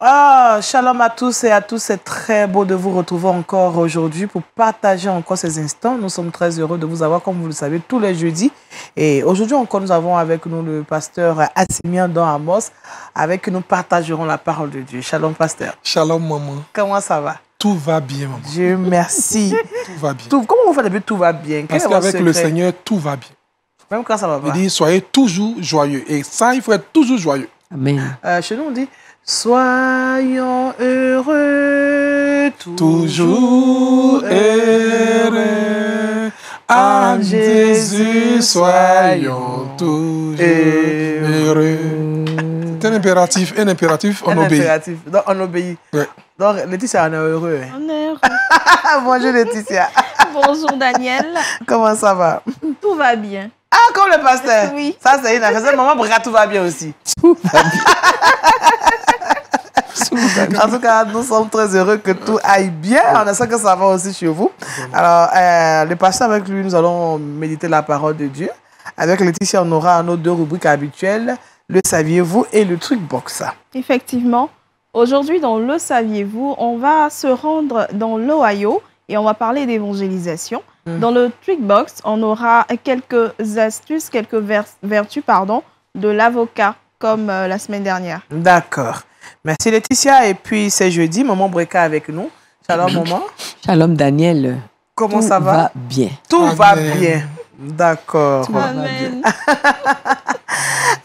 Ah, shalom à tous et à tous. C'est très beau de vous retrouver encore aujourd'hui pour partager encore ces instants. Nous sommes très heureux de vous avoir, comme vous le savez, tous les jeudis. Et aujourd'hui encore, nous avons avec nous le pasteur Assimian Don Amos. Avec qui nous partagerons la parole de Dieu. Shalom, pasteur. Shalom, maman. Comment ça va? Tout va bien, maman. Dieu merci. Tout va bien. Comment vous faites depuis tout va bien? Parce qu'avec le Seigneur, tout va bien. Même quand ça va pas. Il dit, soyez toujours joyeux. Et ça, il faut être toujours joyeux. Amen. Chez nous, on dit, soyons heureux, toujours heureux. En Jésus, soyons toujours heureux. C'est un impératif, on obéit. Donc, on obéit. Ouais. Donc, Laetitia, on est heureux. On est heureux. Bonjour, Laetitia. Bonjour, Daniel. Comment ça va? Tout va bien. Ah, comme le pasteur. Oui. Ça, c'est une affaire. Maman, regarde, tout va bien aussi. Tout va bien. En tout cas, nous sommes très heureux que tout aille bien. On espère que ça va aussi chez vous. Alors, le pasteur, avec lui, nous allons méditer la parole de Dieu. Avec Laetitia, on aura nos deux rubriques habituelles, le saviez-vous et le truc box. Effectivement, aujourd'hui, dans le saviez-vous, on va se rendre dans l'Ohio et on va parler d'évangélisation. Dans le Trick Box, on aura quelques astuces, quelques vertus de l'avocat, comme la semaine dernière. D'accord. Merci Laetitia. Et puis c'est jeudi, Maman Breka avec nous. Shalom Maman. Shalom Daniel. Comment ça va? Tout va bien. Tout Amen. va bien. D'accord. Amen.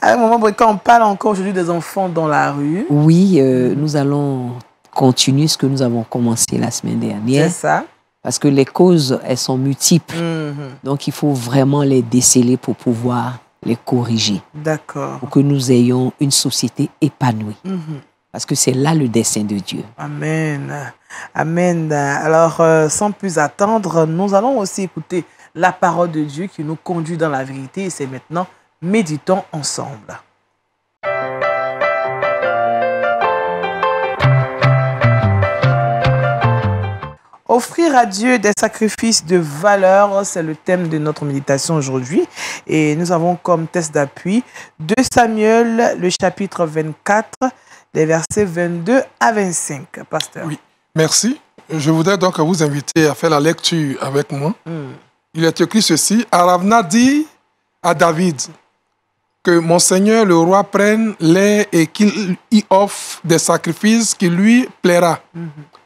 Avec Maman Breka, on parle encore aujourd'hui des enfants dans la rue. Oui, nous allons continuer ce que nous avons commencé la semaine dernière. C'est ça. Parce que les causes, elles sont multiples. Mhm. Donc, il faut vraiment les déceler pour pouvoir les corriger. D'accord. Pour que nous ayons une société épanouie. Mhm. Parce que c'est là le dessein de Dieu. Amen. Amen. Alors, sans plus attendre, nous allons aussi écouter la parole de Dieu qui nous conduit dans la vérité. Et c'est maintenant, méditons ensemble. Offrir à Dieu des sacrifices de valeur, c'est le thème de notre méditation aujourd'hui. Et nous avons comme test d'appui 2 Samuel, le chapitre 24, les versets 22 à 25. Pasteur. Oui, merci. Je voudrais donc vous inviter à faire la lecture avec moi. Il est écrit ceci. Aravna dit à David que mon Seigneur le roi prenne l'air et qu'il y offre des sacrifices qui lui plaira.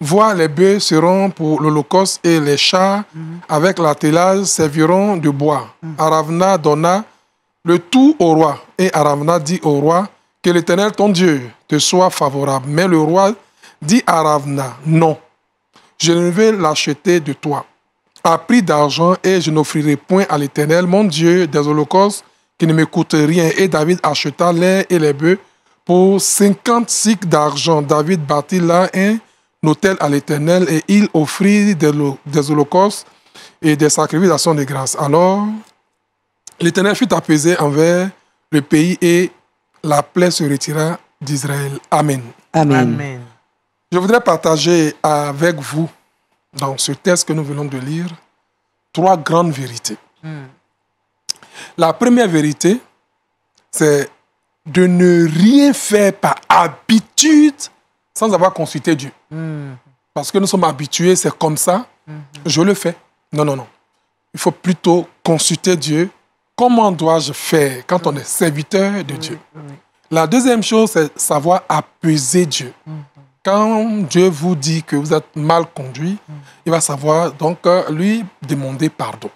Vois, les bœufs seront pour l'holocauste et les chars avec l'attelage serviront de bois. Aravna donna le tout au roi. Et Aravna dit au roi que l'Éternel ton Dieu te soit favorable. Mais le roi dit à Aravna, non, je ne vais l'acheter de toi à prix d'argent et je n'offrirai point à l'Éternel mon Dieu des holocaustes qui ne me coûtent rien. Et David acheta l'air et les bœufs pour 50 cycles d'argent. David bâtit là un hôtel à l'Éternel et il offrit des holocaustes et des sacrifices d'actions de grâce. Alors, l'Éternel fut apaisé envers le pays et la plaie se retira d'Israël. Amen. Amen. Amen. Je voudrais partager avec vous, dans ce texte que nous venons de lire, 3 grandes vérités. La première vérité, c'est de ne rien faire par habitude sans avoir consulté Dieu. Parce que nous sommes habitués, c'est comme ça, je le fais. Non, non, non. Il faut plutôt consulter Dieu. Comment dois-je faire quand on est serviteur de Dieu? La deuxième chose, c'est savoir apaiser Dieu. Quand Dieu vous dit que vous êtes mal conduit, il va savoir donc lui demander pardon.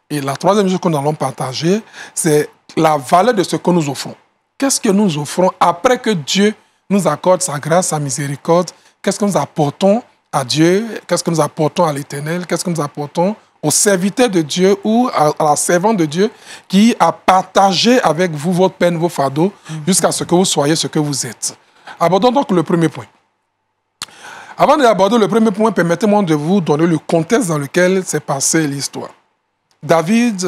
Et la troisième chose que nous allons partager, c'est la valeur de ce que nous offrons. Qu'est-ce que nous offrons après que Dieu nous accorde sa grâce, sa miséricorde? Qu'est-ce que nous apportons à Dieu? Qu'est-ce que nous apportons à l'Éternel? Qu'est-ce que nous apportons au serviteur de Dieu ou à la servante de Dieu qui a partagé avec vous votre peine, vos fardeaux, jusqu'à ce que vous soyez ce que vous êtes? Abordons donc le premier point. Avant d'aborder le premier point, permettez-moi de vous donner le contexte dans lequel s'est passée l'histoire. David,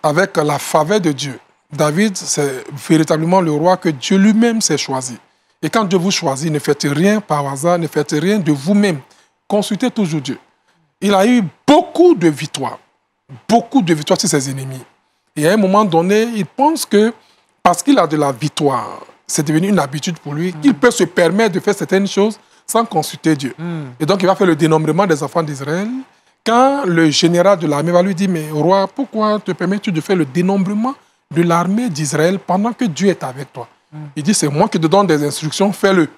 avec la faveur de Dieu, David, c'est véritablement le roi que Dieu lui-même s'est choisi. Et quand Dieu vous choisit, ne faites rien par hasard, ne faites rien de vous-même. Consultez toujours Dieu. Il a eu beaucoup de victoires sur ses ennemis. Et à un moment donné, il pense que parce qu'il a de la victoire, c'est devenu une habitude pour lui, qu'il peut se permettre de faire certaines choses sans consulter Dieu. Et donc, il va faire le dénombrement des enfants d'Israël. Quand le général de l'armée va lui dire, mais roi, pourquoi te permets-tu de faire le dénombrement de l'armée d'Israël pendant que Dieu est avec toi? Il dit, c'est moi qui te donne des instructions, fais-le.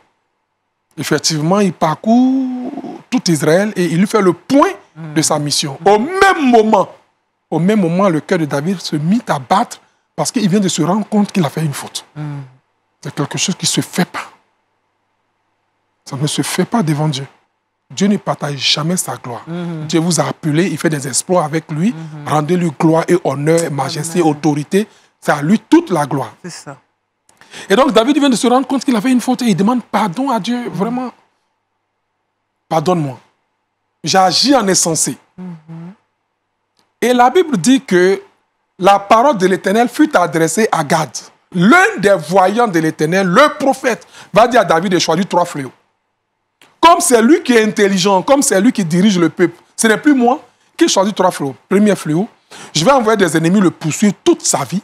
Effectivement, il parcourt tout Israël et il lui fait le point de sa mission. Au même moment, le cœur de David se mit à battre parce qu'il vient de se rendre compte qu'il a fait une faute. C'est quelque chose qui ne se fait pas. Ça ne se fait pas devant Dieu. Dieu ne partage jamais sa gloire. Dieu vous a appelé, il fait des exploits avec lui. Rendez-lui gloire et honneur, majesté, autorité. C'est à lui toute la gloire. C'est ça. Et donc David vient de se rendre compte qu'il a fait une faute et il demande pardon à Dieu. Vraiment, pardonne-moi. J'ai agi en insensé. Et la Bible dit que la parole de l'Éternel fut adressée à Gad. L'un des voyants de l'Éternel, le prophète, va dire à David de choisir 3 fléaux. Comme c'est lui qui est intelligent, comme c'est lui qui dirige le peuple, ce n'est plus moi qui choisis 3 fléaux. Premier fléau, je vais envoyer des ennemis le poursuivre toute sa vie.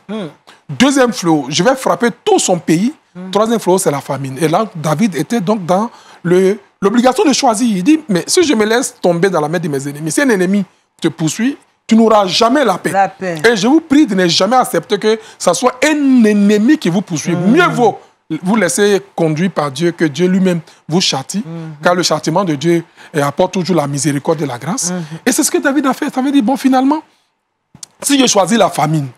Deuxième fléau, je vais frapper tout son pays. Troisième fléau, c'est la famine. Et là, David était donc dans l'obligation de choisir. Il dit, mais si je me laisse tomber dans la main de mes ennemis, si un ennemi te poursuit, tu n'auras jamais la paix. La paix. Et je vous prie de ne jamais accepter que ce soit un ennemi qui vous poursuit. Mieux vaut vous laisser conduire par Dieu, que Dieu lui-même vous châtie, car le châtiment de Dieu apporte toujours la miséricorde et la grâce. Et c'est ce que David a fait. Ça veut dire, bon, finalement, si je choisis la famine,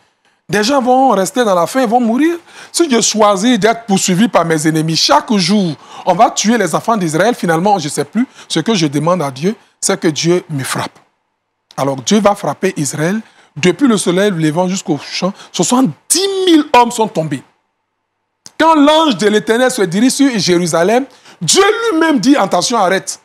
des gens vont rester dans la faim, ils vont mourir. Si je choisis d'être poursuivi par mes ennemis, chaque jour, on va tuer les enfants d'Israël. Finalement, je ne sais plus. Ce que je demande à Dieu, c'est que Dieu me frappe. Alors Dieu va frapper Israël. Depuis le soleil levant jusqu'au champ, 70 000 hommes sont tombés. Quand l'ange de l'Éternel se dirige sur Jérusalem, Dieu lui-même dit, attention, arrête.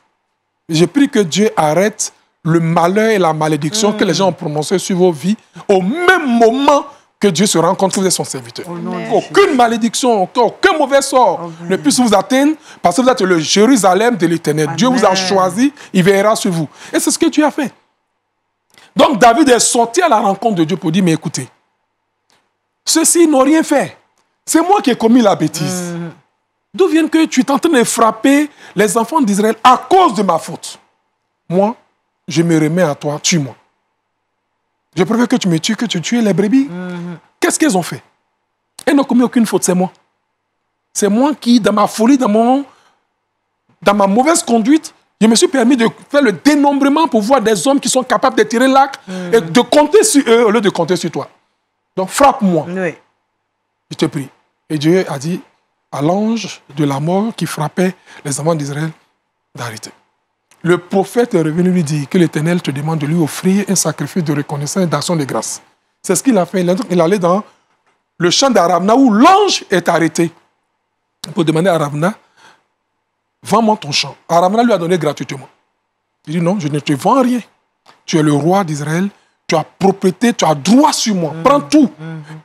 J'ai pris que Dieu arrête le malheur et la malédiction que les gens ont prononcé sur vos vies au même moment que Dieu se rend compte que vous êtes son serviteur. Aucune malédiction, aucun mauvais sort ne puisse vous atteindre parce que vous êtes le Jérusalem de l'Éternel. Dieu vous a choisi, il veillera sur vous. Et c'est ce que Dieu a fait. Donc David est sorti à la rencontre de Dieu pour dire, mais écoutez, ceux-ci n'ont rien fait. C'est moi qui ai commis la bêtise. D'où vient que tu es en train de frapper les enfants d'Israël à cause de ma faute? Moi, je me remets à toi, tue-moi. Je préfère que tu me tues, que tu tues les brebis. Qu'est-ce qu'elles ont fait? Elles n'ont commis aucune faute, c'est moi. C'est moi qui, dans ma folie, dans ma mauvaise conduite, je me suis permis de faire le dénombrement pour voir des hommes qui sont capables de tirer l'arc et de compter sur eux au lieu de compter sur toi. Donc frappe-moi. Oui. Je te prie. Et Dieu a dit à l'ange de la mort qui frappait les enfants d'Israël d'arrêter. Le prophète est revenu lui dire que l'Éternel te demande de lui offrir un sacrifice de reconnaissance et d'action de grâce. C'est ce qu'il a fait. Il allait dans le champ d'Aravna où l'ange est arrêté pour demander à Aravna, vends-moi ton champ. Aravna lui a donné gratuitement. Il dit non, je ne te vends rien. Tu es le roi d'Israël, tu as propriété, tu as droit sur moi. Prends tout.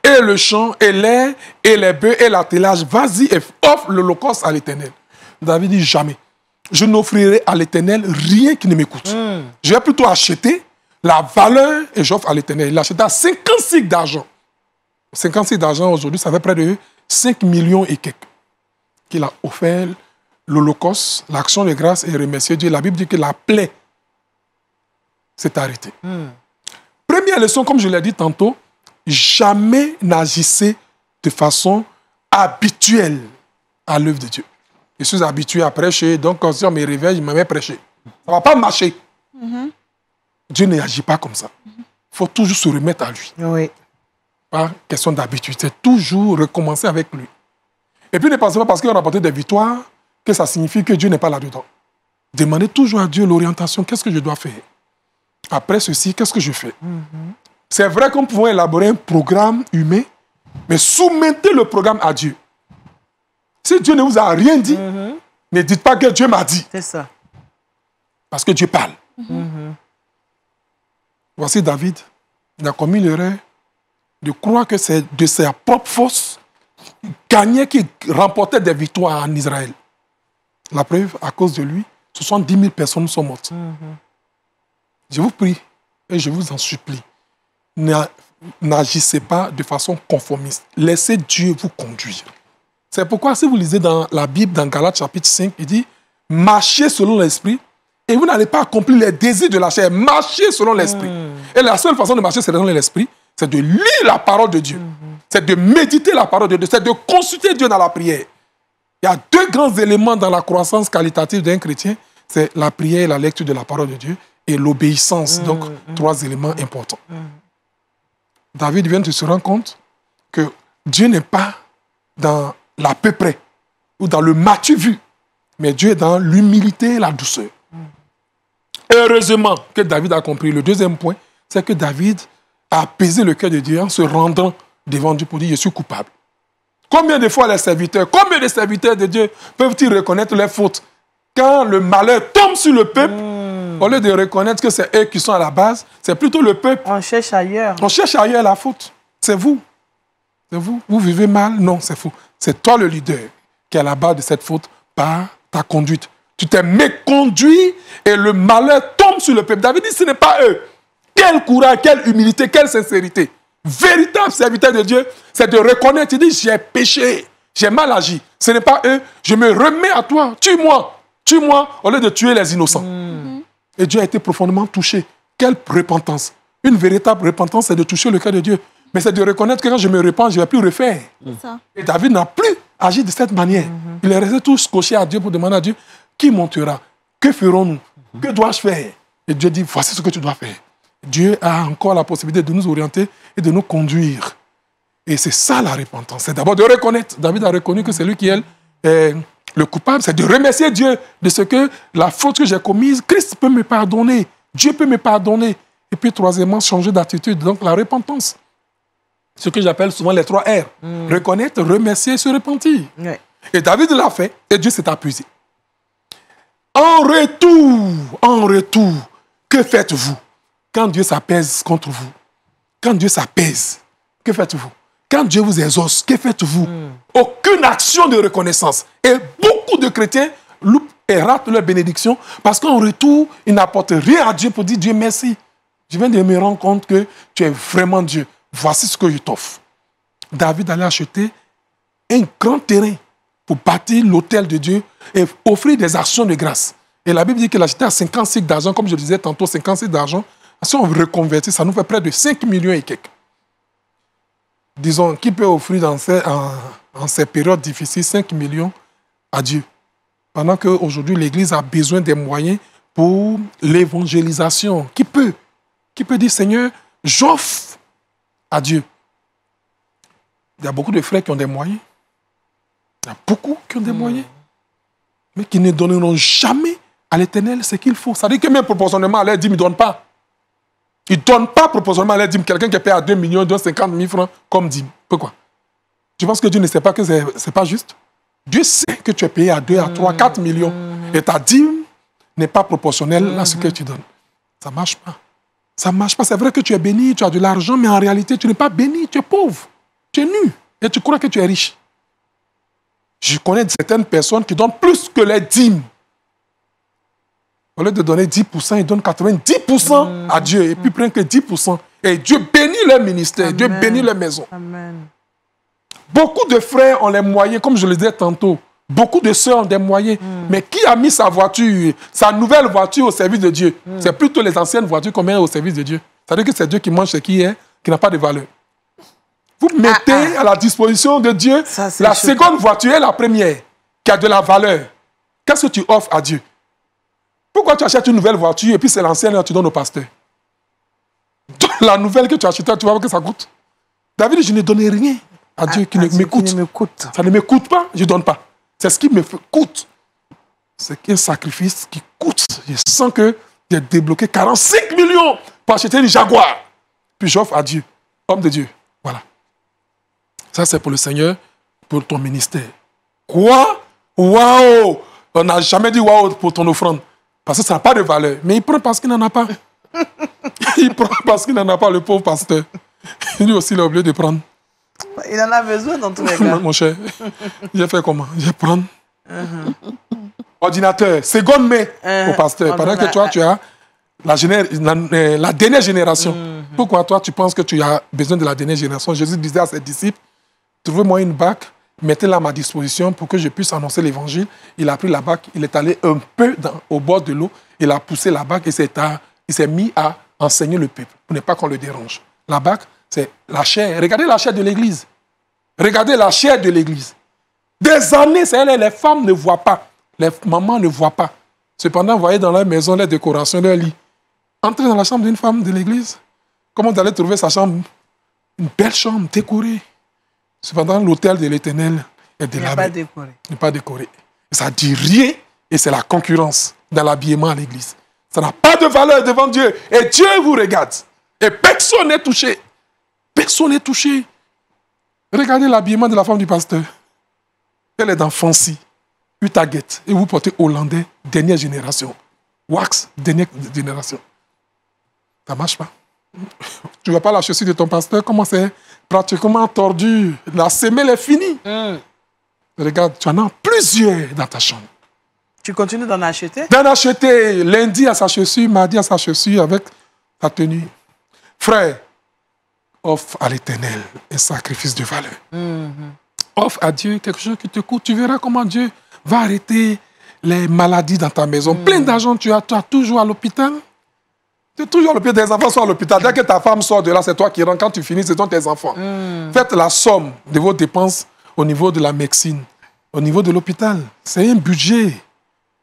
Et le champ, et l'air, et les bœufs, et l'attelage. Vas-y et offre l'holocauste à l'Éternel. David dit jamais. Je n'offrirai à l'Éternel rien qui ne m'écoute. Je vais plutôt acheter la valeur et j'offre à l'Éternel. Il achète à 50 cycles d'argent. 50 cycles d'argent aujourd'hui, ça fait près de 5 millions et quelques. Qu'il a offert l'holocauste, l'action de grâce et remercier Dieu. La Bible dit que la plaie s'est arrêtée. Première leçon, comme je l'ai dit tantôt, jamais n'agissez de façon habituelle à l'œuvre de Dieu. Je suis habitué à prêcher, donc quand on me réveille, je me mets à prêcher. Ça ne va pas marcher. Dieu n'agit pas comme ça. Il faut toujours se remettre à lui. Oui. Pas question d'habitude, c'est toujours recommencer avec lui. Et puis ne pensez pas parce qu'on a remporté des victoires que ça signifie que Dieu n'est pas là-dedans. Demandez toujours à Dieu l'orientation, qu'est-ce que je dois faire? Après ceci, qu'est-ce que je fais? C'est vrai qu'on pouvait élaborer un programme humain, mais soumettez le programme à Dieu. Si Dieu ne vous a rien dit, ne dites pas que Dieu m'a dit. C'est ça. Parce que Dieu parle. Voici David. Il a commis l'erreur de croire que c'est de sa propre force gagnait, qui remportait des victoires en Israël. La preuve, à cause de lui, 70 000 personnes sont mortes. Je vous prie et je vous en supplie, n'agissez pas de façon conformiste. Laissez Dieu vous conduire. C'est pourquoi, si vous lisez dans la Bible, dans Galates chapitre 5, il dit « Marchez selon l'esprit et vous n'allez pas accomplir les désirs de la chair. Marchez selon l'esprit. » Et la seule façon de marcher selon l'esprit, c'est de lire la parole de Dieu. C'est de méditer la parole de Dieu. C'est de consulter Dieu dans la prière. Il y a deux grands éléments dans la croissance qualitative d'un chrétien. C'est la prière et la lecture de la parole de Dieu et l'obéissance. Donc, trois éléments importants. David vient de se rendre compte que Dieu n'est pas dans l'à peu près ou dans le m'as-tu vu, mais Dieu est dans l'humilité et la douceur. Heureusement que David a compris. Le deuxième point, c'est que David a apaisé le cœur de Dieu en se rendant devant Dieu pour dire « Je suis coupable ». Combien de fois les serviteurs, combien de serviteurs de Dieu peuvent-ils reconnaître leurs fautes quand le malheur tombe sur le peuple, au lieu de reconnaître que c'est eux qui sont à la base, c'est plutôt le peuple. On cherche ailleurs. On cherche ailleurs la faute. C'est vous. C'est vous. Vous vivez mal? Non, c'est faux. C'est toi le leader qui est à la base de cette faute par ta conduite. Tu t'es méconduit et le malheur tombe sur le peuple. David dit, ce n'est pas eux. Quel courage, quelle humilité, quelle sincérité. Véritable serviteur de Dieu, c'est de reconnaître, tu dis, j'ai péché, j'ai mal agi. Ce n'est pas eux, je me remets à toi, tue-moi, au lieu de tuer les innocents. Et Dieu a été profondément touché. Quelle repentance. Une véritable repentance, c'est de toucher le cœur de Dieu. Mais c'est de reconnaître que quand je me repens, je ne vais plus refaire. Ça. Et David n'a plus agi de cette manière. Il est resté tout scotché à Dieu pour demander à Dieu, qui montera? Que ferons-nous? Que dois-je faire? Et Dieu dit, voici ce que tu dois faire. Dieu a encore la possibilité de nous orienter et de nous conduire. Et c'est ça la repentance. C'est d'abord de reconnaître. David a reconnu que c'est lui qui est le coupable. C'est de remercier Dieu de ce que la faute que j'ai commise, Christ peut me pardonner. Dieu peut me pardonner. Et puis troisièmement, changer d'attitude. Donc la repentance. Ce que j'appelle souvent les 3 R. Reconnaître, remercier et se repentir. Ouais. Et David l'a fait et Dieu s'est appuyé. En retour, que faites-vous? Quand Dieu s'apaise contre vous, quand Dieu s'apaise, que faites-vous? Quand Dieu vous exauce, que faites-vous? Aucune action de reconnaissance. Et beaucoup de chrétiens loupent et ratent leur bénédiction parce qu'en retour, ils n'apportent rien à Dieu pour dire Dieu merci. Je viens de me rendre compte que tu es vraiment Dieu. Voici ce que je t'offre. David allait acheter un grand terrain pour bâtir l'autel de Dieu et offrir des actions de grâce. Et la Bible dit qu'il achetait à 50 cycles d'argent, comme je le disais tantôt, 50 cycles d'argent. Si on reconvertit, ça nous fait près de 5 millions et quelques. Disons, qui peut offrir en ces périodes difficiles 5 millions à Dieu? Pendant qu'aujourd'hui, l'Église a besoin des moyens pour l'évangélisation. Qui peut dire, Seigneur, j'offre à Dieu? Il y a beaucoup de frères qui ont des moyens. Il y a beaucoup qui ont des moyens. Mais qui ne donneront jamais à l'Éternel ce qu'il faut. Ça veut dire que même proportionnellement à leur dîme, ils ne donnent pas. Ils ne donnent pas proportionnellement à leur dîme. Quelqu'un qui paye à 2 millions, il donne 50 000 francs comme dîme. Pourquoi? Tu penses que Dieu ne sait pas que ce n'est pas juste? Dieu sait que tu es payé à 2, à 3, 4 millions. Et ta dîme n'est pas proportionnelle à ce que tu donnes. Ça ne marche pas. Ça ne marche pas. C'est vrai que tu es béni, tu as de l'argent, mais en réalité, tu n'es pas béni, tu es pauvre. Tu es nu. Et tu crois que tu es riche. Je connais certaines personnes qui donnent plus que les dîmes. Au lieu de donner 10%, ils donnent 90% à Dieu. Et puis prennent que 10%. Et Dieu bénit leur ministère. Amen. Dieu bénit leur maison. Amen. Beaucoup de frères ont les moyens, comme je le disais tantôt. Beaucoup de sœurs ont des moyens. Mais qui a mis sa voiture, sa nouvelle voiture au service de Dieu? C'est plutôt les anciennes voitures qu'on met au service de Dieu. C'est-à-dire que c'est Dieu qui mange ce qui n'a pas de valeur. Vous mettez à la disposition de Dieu la seconde voiture et la première, qui a de la valeur. Qu'est-ce que tu offres à Dieu? Pourquoi tu achètes une nouvelle voiture et puis c'est l'ancienne et tu donnes au pasteur? La nouvelle que tu as achetée, tu vas voir que ça coûte. David dit, je ne donne rien à Dieu qui ne m'écoute. Ça ne me coûte pas, je ne donne pas. C'est ce qui me coûte. C'est un sacrifice qui coûte. Je sens que j'ai débloqué 45 millions pour acheter une Jaguar. Puis j'offre à Dieu, homme de Dieu. Voilà. Ça, c'est pour le Seigneur, pour ton ministère. Quoi? Waouh! On n'a jamais dit waouh pour ton offrande. Parce que ça n'a pas de valeur. Mais il prend parce qu'il n'en a pas. Il prend parce qu'il n'en a pas, le pauvre pasteur. Lui aussi, il a oublié de prendre. Il en a besoin dans tous les cas. Mon cher, j'ai fait comment? Je vais prendre. Ordinateur, seconde main au pasteur. Pendant que toi, tu as la dernière génération. Pourquoi toi, tu penses que tu as besoin de la dernière génération? Jésus disait à ses disciples, trouvez-moi une bague mettez-la à ma disposition pour que je puisse annoncer l'évangile. Il a pris la bague, il est allé un peu au bord de l'eau, il a poussé la bague et il s'est mis à enseigner le peuple pour ne pas qu'on le dérange. La bague, c'est la chair. Regardez la chair de l'église. Regardez la chair de l'église. Des années, c'est elle, les femmes ne voient pas. Les mamans ne voient pas. Cependant, vous voyez dans leur maison, les décorations, leur lit. Entrez dans la chambre d'une femme de l'église. Comment vous allez trouver sa chambre? Une belle chambre, décorée. Cependant, l'autel de l'Éternel est délabré. N'est pas décoré. Ça dit rien et c'est la concurrence dans l'habillement à l'église. Ça n'a pas de valeur devant Dieu. Et Dieu vous regarde. Et personne n'est touché. Personne n'est touché. Regardez l'habillement de la femme du pasteur. Elle est dans Fancy, Utaget. Et vous portez Hollandais, dernière génération. Wax, dernière génération. Ça ne marche pas. Tu ne vois pas la chaussure de ton pasteur, comment c'est pratiquement tordu. La semelle est finie. Regarde, tu en as plusieurs dans ta chambre. Tu continues d'en acheter? D'en acheter. Lundi à sa chaussure, mardi à sa chaussure avec sa tenue. Frère, offre à l'Éternel un sacrifice de valeur. Offre à Dieu quelque chose qui te coûte. Tu verras comment Dieu va arrêter les maladies dans ta maison. Plein d'argent, tu as toujours à l'hôpital. Tu es toujours à l'hôpital. Tes enfants sont à l'hôpital. Dès que ta femme sort de là, c'est toi qui rentres. Quand tu finis, ce sont tes enfants. Faites la somme de vos dépenses au niveau de la médecine, au niveau de l'hôpital. C'est un budget.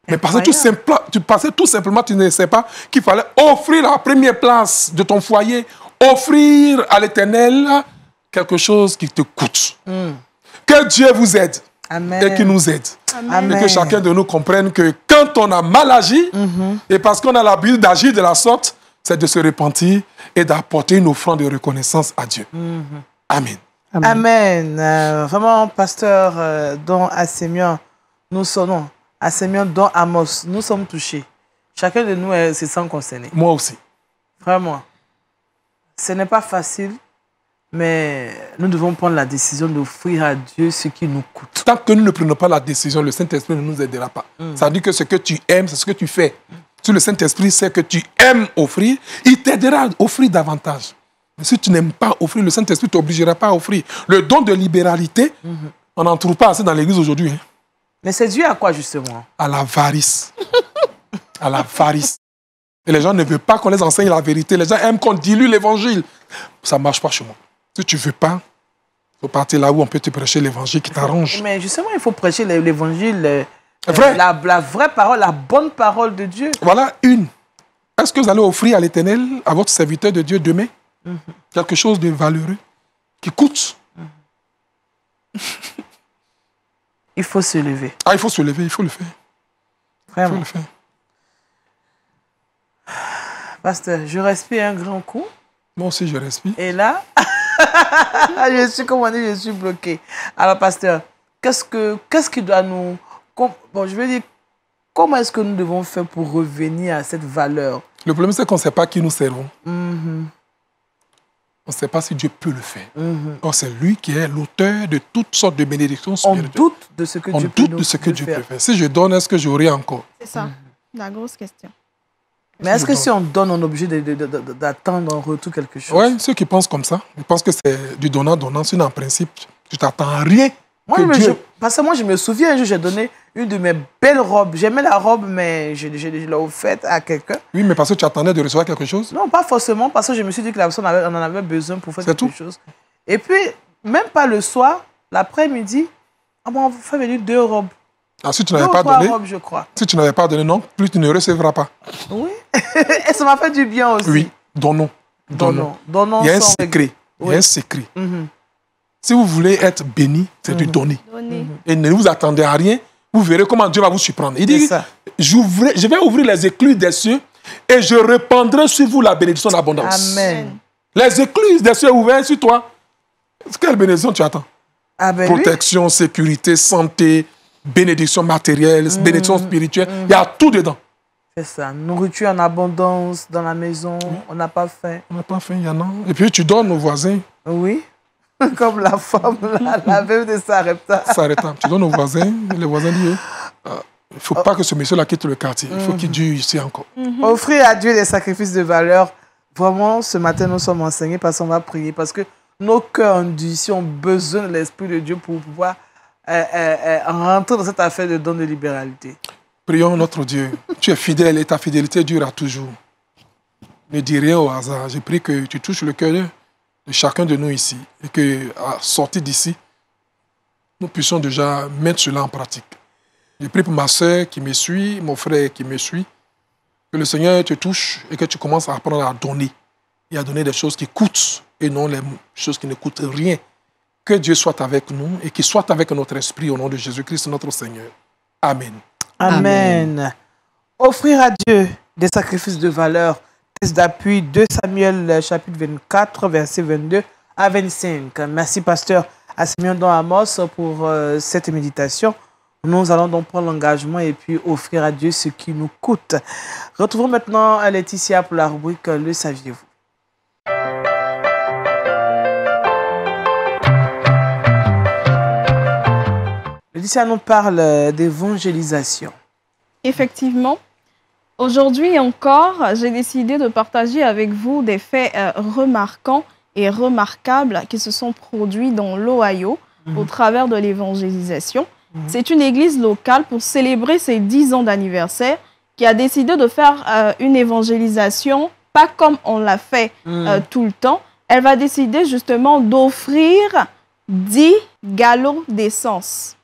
Mais parce que tout simplement, tu ne sais pas qu'il fallait offrir la première place de ton foyer, offrir à l'Éternel quelque chose qui te coûte. Que Dieu vous aide. Amen. Et qu'il nous aide. Amen. Et que chacun de nous comprenne que quand on a mal agi, et parce qu'on a l'habitude d'agir de la sorte, c'est de se repentir et d'apporter une offrande de reconnaissance à Dieu. Amen. Amen. Vraiment, pasteur Don Assémian, nous sommes, Assémian Don Amos, nous sommes touchés. Chacun de nous se sent concerné. Moi aussi. Vraiment. Ce n'est pas facile, mais nous devons prendre la décision d'offrir à Dieu ce qui nous coûte. Tant que nous ne prenons pas la décision, le Saint-Esprit ne nous aidera pas. Ça veut dire que ce que tu aimes, c'est ce que tu fais. Si le Saint-Esprit sait que tu aimes offrir, il t'aidera à offrir davantage. Mais si tu n'aimes pas offrir, le Saint-Esprit ne t'obligera pas à offrir. Le don de libéralité, on n'en trouve pas assez dans l'Église aujourd'hui. Hein. Mais c'est dû à quoi, justement? À l'avarice. À l'avarice. Et les gens ne veulent pas qu'on les enseigne la vérité. Les gens aiment qu'on dilue l'évangile. Ça ne marche pas chez moi. Si tu ne veux pas, il faut partir là où on peut te prêcher l'évangile qui t'arrange. Mais justement, il faut prêcher l'évangile, vrai. La vraie parole, la bonne parole de Dieu. Voilà une. Est-ce que vous allez offrir à l'Éternel, à votre serviteur de Dieu demain, quelque chose de valeureux, qui coûte? Il faut se lever. Ah, il faut se lever, il faut le faire. Vraiment. Il faut le faire. Pasteur, je respire un grand coup. Moi aussi, je respire. Et là, je suis, comme on dit, je suis bloqué. Alors, pasteur, qu'est-ce qui doit nous... Bon, je veux dire, comment est-ce que nous devons faire pour revenir à cette valeur? Le problème, c'est qu'on ne sait pas qui nous servons. On ne sait pas si Dieu peut le faire. Or, c'est lui qui est l'auteur de toutes sortes de bénédictions spirituelles. On doute de ce que Dieu peut de ce que Dieu peut faire. Si je donne, est-ce que j'aurai encore? C'est ça, la grosse question. Mais est-ce que si on donne, on est obligé d'attendre en retour quelque chose? Oui, ceux qui pensent comme ça, ils pensent que c'est du donnant-donnant. Sinon, en principe, tu t'attends à rien. Parce que moi, je me souviens, un jour, j'ai donné une de mes belles robes. J'aimais la robe, mais je l'ai offerte à quelqu'un. Oui, mais parce que tu attendais de recevoir quelque chose? Non, pas forcément, parce que je me suis dit que la personne en avait besoin pour faire quelque chose. Et puis, même pas le soir, l'après-midi, on va faire venir 2 robes. Ah, si tu n'avais pas donné, robes, je crois. Si tu n'avais pas donné, non, plus tu ne recevras pas. Oui, et ça m'a fait du bien aussi. Oui, donnons. Donnons Il y a un secret. Il y a un secret. Si vous voulez être béni, c'est de donner. Et ne vous attendez à rien. Vous verrez comment Dieu va vous surprendre. Il dit, je vais ouvrir les écluses des cieux et je répandrai sur vous la bénédiction d'abondance. Amen. Les écluses des cieux ouvertes sur toi. Quelle bénédiction tu attends? Protection, sécurité, santé, bénédiction matérielle, bénédiction spirituelle. Il y a tout dedans. C'est ça. Nourriture en abondance dans la maison. On n'a pas faim. On n'a pas faim, il y en a. Et puis tu donnes aux voisins. Oui. Comme la femme, la veuve de Sarepta. Sarepta. Tu donnes aux voisins. Les voisins disent, il ne faut pas que ce monsieur-là quitte le quartier. Il faut qu'il dure ici encore. Offrir à Dieu des sacrifices de valeur. Vraiment, ce matin, nous sommes enseignés parce qu'on va prier. Parce que nos cœurs endurcis ont besoin de l'Esprit de Dieu pour pouvoir rentrer dans cette affaire de don de libéralité? Prions notre Dieu. Tu es fidèle et ta fidélité durera toujours. Ne dis rien au hasard. Je prie que tu touches le cœur de chacun de nous ici et que, à sortir d'ici, nous puissions déjà mettre cela en pratique. Je prie pour ma soeur qui me suit, mon frère qui me suit, que le Seigneur te touche et que tu commences à apprendre à donner et à donner des choses qui coûtent et non les choses qui ne coûtent rien. Que Dieu soit avec nous et qu'il soit avec notre esprit au nom de Jésus-Christ, notre Seigneur. Amen. Amen. Offrir à Dieu des sacrifices de valeur. Texte d'appui 2 Samuel chapitre 24, versets 22 à 25. Merci pasteur Assimian Don Amos pour cette méditation. Nous allons donc prendre l'engagement et puis offrir à Dieu ce qui nous coûte. Retrouvons maintenant Laetitia pour la rubrique Le saviez-vous? Laetitia nous parle d'évangélisation. Effectivement. Aujourd'hui encore, j'ai décidé de partager avec vous des faits remarquants et remarquables qui se sont produits dans l'Ohio au travers de l'évangélisation. C'est une église locale pour célébrer ses 10 ans d'anniversaire qui a décidé de faire une évangélisation, pas comme on l'a fait tout le temps. Elle va décider justement d'offrir 10 gallons d'essence.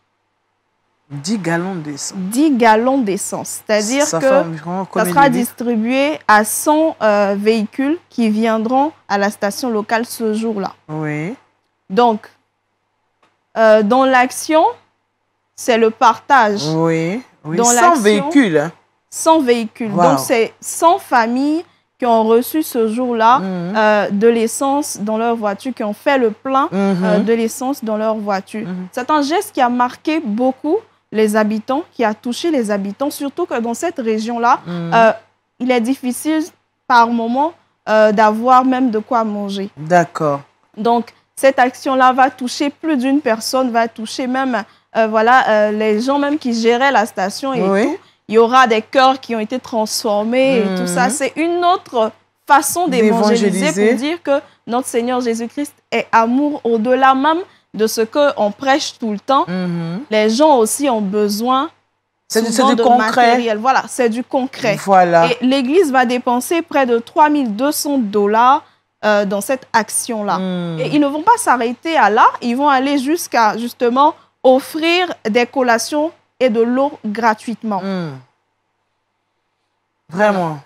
10 gallons d'essence. 10 gallons d'essence. C'est-à-dire que ça sera distribué à 100 véhicules qui viendront à la station locale ce jour-là. Oui. Donc, dans l'action, c'est le partage. Oui. Dans 100 véhicules. Hein? 100 véhicules. Wow. Donc, c'est 100 familles qui ont reçu ce jour-là de l'essence dans leur voiture, qui ont fait le plein de l'essence dans leur voiture. C'est un geste qui a marqué beaucoup les habitants, qui a touché les habitants, surtout que dans cette région-là, il est difficile par moment d'avoir même de quoi manger. D'accord. Donc, cette action-là va toucher plus d'une personne, va toucher même les gens même qui géraient la station et tout. Il y aura des cœurs qui ont été transformés et tout ça. C'est une autre façon d'évangéliser pour dire que notre Seigneur Jésus-Christ est amour au-delà même de ce qu'on prêche tout le temps. Les gens aussi ont besoin du concret. Matériel. Voilà, c'est du concret. Voilà. Et l'Église va dépenser près de $3200 dans cette action-là. Et ils ne vont pas s'arrêter à là. Ils vont aller jusqu'à, justement, offrir des collations et de l'eau gratuitement. Vraiment.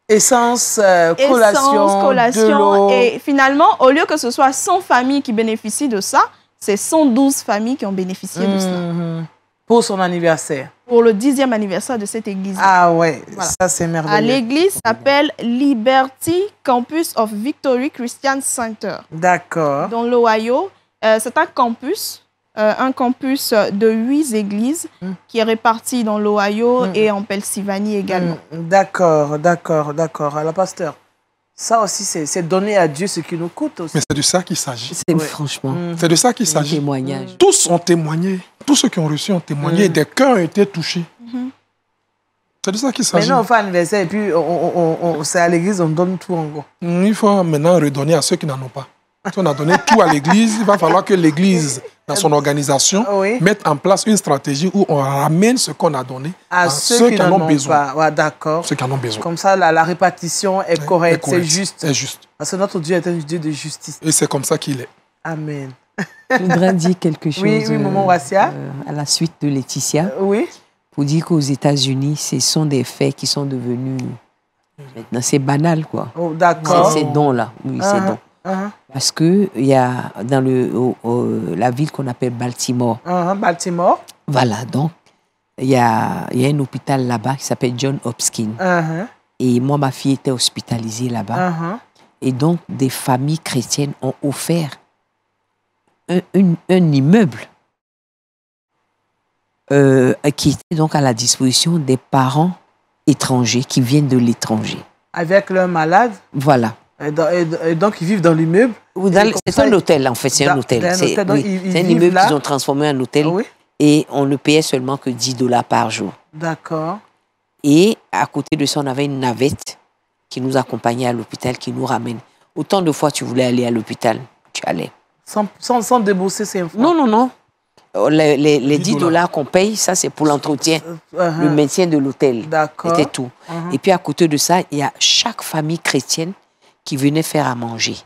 Essence, collation, de l'eau. Et finalement, au lieu que ce soit 100 familles qui bénéficient de ça, c'est 112 familles qui ont bénéficié de cela. Pour son anniversaire. Pour le 10e anniversaire de cette église. Ah ouais, voilà. Ça c'est merveilleux. L'église s'appelle Liberty Campus of Victory Christian Center. D'accord. Dans l'Ohio. C'est un campus de 8 églises qui est réparti dans l'Ohio et en Pennsylvanie également. D'accord. Alors, pasteur, ça aussi, c'est donner à Dieu ce qui nous coûte aussi. Mais c'est de ça qu'il s'agit. Franchement. C'est de ça qu'il s'agit. Témoignage. Tous ont témoigné. Tous ceux qui ont reçu ont témoigné. Des cœurs ont été touchés. C'est de ça qu'il s'agit. Maintenant, on fait anniversaire et puis c'est à l'église, on donne tout en gros. Il faut maintenant redonner à ceux qui n'en ont pas. Si on a donné tout à l'église, il va falloir que l'église, dans son organisation, mette en place une stratégie où on ramène ce qu'on a donné à ceux qui en ont besoin. Ouais, d'accord. Ceux qui en ont besoin. Comme ça, la répartition est correcte, c'est juste. C'est juste. Parce que notre Dieu est un Dieu de justice. Et c'est comme ça qu'il est. Amen. Je voudrais dire quelque chose maman Wassia. À la suite de Laetitia. Oui. Pour dire qu'aux États-Unis, ce sont des faits qui sont devenus... Maintenant, c'est banal, quoi. Oh, d'accord. Ces dons-là. Oui, ces dons. Parce qu'il y a dans la ville qu'on appelle Baltimore. Baltimore. Voilà, donc il y a un hôpital là-bas qui s'appelle John Hopkins. Et moi, ma fille était hospitalisée là-bas. Et donc, des familles chrétiennes ont offert un immeuble qui était donc à la disposition des parents étrangers qui viennent de l'étranger. Avec leurs malades. Voilà. Et donc, ils vivent dans l'immeuble. C'est un hôtel, en fait. C'est un hôtel. C'est un immeuble qu'ils ont transformé en hôtel. Et on ne payait seulement que $10 par jour. D'accord. Et à côté de ça, on avait une navette qui nous accompagnait à l'hôpital, qui nous ramène. Autant de fois tu voulais aller à l'hôpital, tu allais. Sans débourser ces francs. Non. Les 10 $ qu'on paye, ça, c'est pour l'entretien, le maintien de l'hôtel. D'accord. C'était tout. Et puis, à côté de ça, il y a chaque famille chrétienne qui venait faire à manger.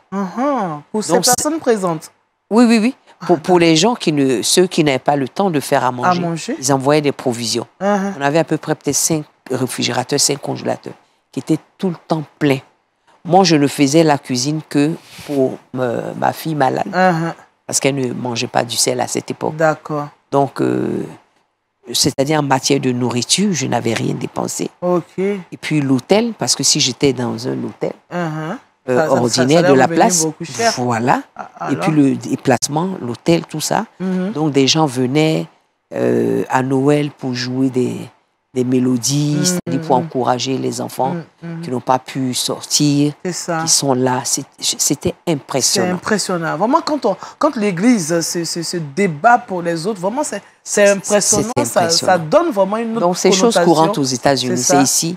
Pour ces personnes présentes? Oui, oui, oui. Pour les gens, ceux qui n'avaient pas le temps de faire à manger, ils envoyaient des provisions. On avait à peu près peut-être 5 réfrigérateurs, 5 congélateurs, qui étaient tout le temps pleins. Moi, je ne faisais la cuisine que pour ma fille malade, parce qu'elle ne mangeait pas du sel à cette époque. D'accord. Donc, c'est-à-dire en matière de nourriture, je n'avais rien dépensé. OK. Et puis l'hôtel, parce que si j'étais dans un hôtel ordinaire de la place, voilà. Et puis le déplacement, l'hôtel, tout ça. Donc, des gens venaient à Noël pour jouer des mélodies, c'est-à-dire pour encourager les enfants qui n'ont pas pu sortir, qui sont là. C'était impressionnant. C'est impressionnant. Vraiment, quand l'Église se débat pour les autres, vraiment, c'est impressionnant. Ça donne vraiment une autre Donc, c'est chose courante aux États-Unis. C'est ici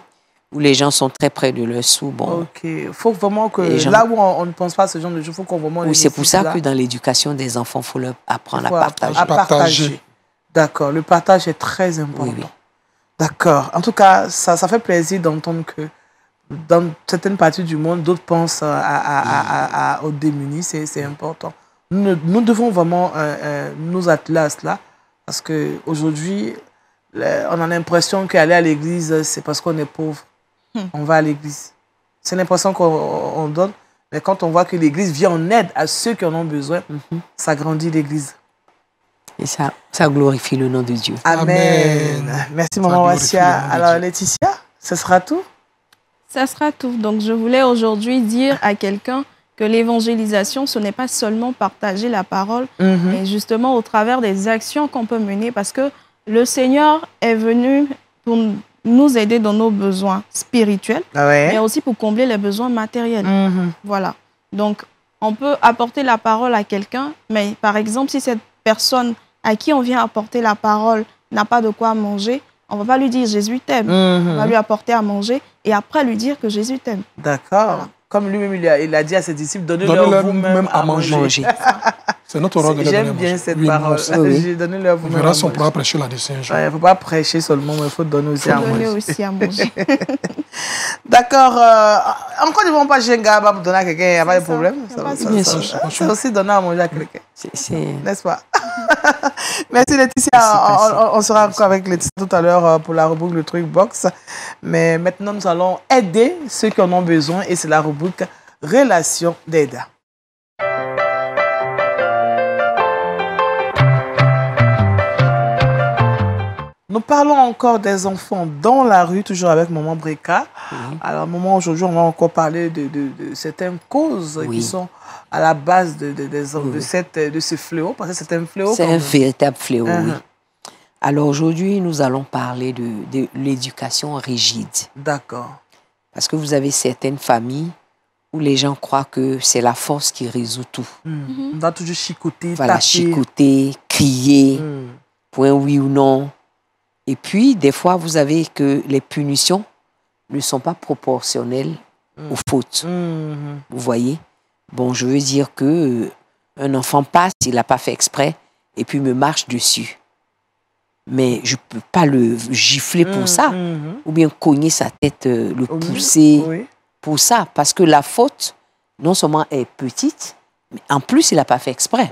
où les gens sont très près de leur sou. Bon, OK. Il faut vraiment que, là où on ne pense pas à ce genre de choses, il faut qu'on vraiment... Oui, c'est pour ça que dans l'éducation des enfants, il faut leur apprendre à partager. D'accord. Le partage est très important. Oui, oui. D'accord. En tout cas, ça fait plaisir d'entendre que dans certaines parties du monde, d'autres pensent aux démunis. C'est important. Nous devons vraiment nous atteler à cela, parce qu'aujourd'hui, on a l'impression qu'aller à l'église, c'est parce qu'on est pauvre. On va à l'église. C'est l'impression qu'on donne. Mais quand on voit que l'église vient en aide à ceux qui en ont besoin, ça grandit l'église. Et ça glorifie le nom de Dieu. Amen. Merci, Maman Wassia. Alors, Laetitia, ce sera tout? Ça sera tout. Donc, je voulais aujourd'hui dire à quelqu'un que l'évangélisation, ce n'est pas seulement partager la parole, mais justement au travers des actions qu'on peut mener, parce que le Seigneur est venu pour nous aider dans nos besoins spirituels, mais aussi pour combler les besoins matériels. Voilà. Donc, on peut apporter la parole à quelqu'un, mais par exemple, si cette personne à qui on vient apporter la parole n'a pas de quoi manger, on ne va pas lui dire « Jésus t'aime ». On va lui apporter à manger et après lui dire que Jésus t'aime. D'accord. Voilà. Comme lui-même, il a dit à ses disciples, donnez-leur vous-même à manger. C'est notre rôle de leur donner à manger. J'aime bien cette parole. Donnez-leur vous-même à manger. On verra si on pourra prêcher là-dessus un jour. Il ne faut pas prêcher seulement, mais il faut donner aussi à manger. Donner aussi à manger. D'accord. Encore, ils ne vont pas Jenga pour donner à quelqu'un, il n'y a pas de problème. C'est aussi donner à manger à quelqu'un. N'est-ce pas? Merci Laetitia. On sera encore avec Laetitia tout à l'heure pour la rubrique Le Truc Box. Mais maintenant, nous allons aider ceux qui en ont besoin et c'est la rubrique Relation d'aide. Nous parlons encore des enfants dans la rue, toujours avec Maman Breka. Alors, Maman, aujourd'hui, on va encore parler de certaines causes qui sont à la base de ce fléau, parce que c'est un fléau. C'est un véritable fléau, oui. Alors, aujourd'hui, nous allons parler de l'éducation rigide. D'accord. Parce que vous avez certaines familles où les gens croient que c'est la force qui résout tout. On doit toujours chicoter, voilà, taper. Chicoter, crier, pour un oui ou non. Et puis, des fois, vous avez que les punitions ne sont pas proportionnelles aux fautes. Vous voyez? Bon, je veux dire que un enfant passe, il n'a pas fait exprès, et puis me marche dessus. Mais je ne peux pas le gifler pour ça, ou bien cogner sa tête, le pousser pour ça. Parce que la faute, non seulement est petite, mais en plus, il n'a pas fait exprès.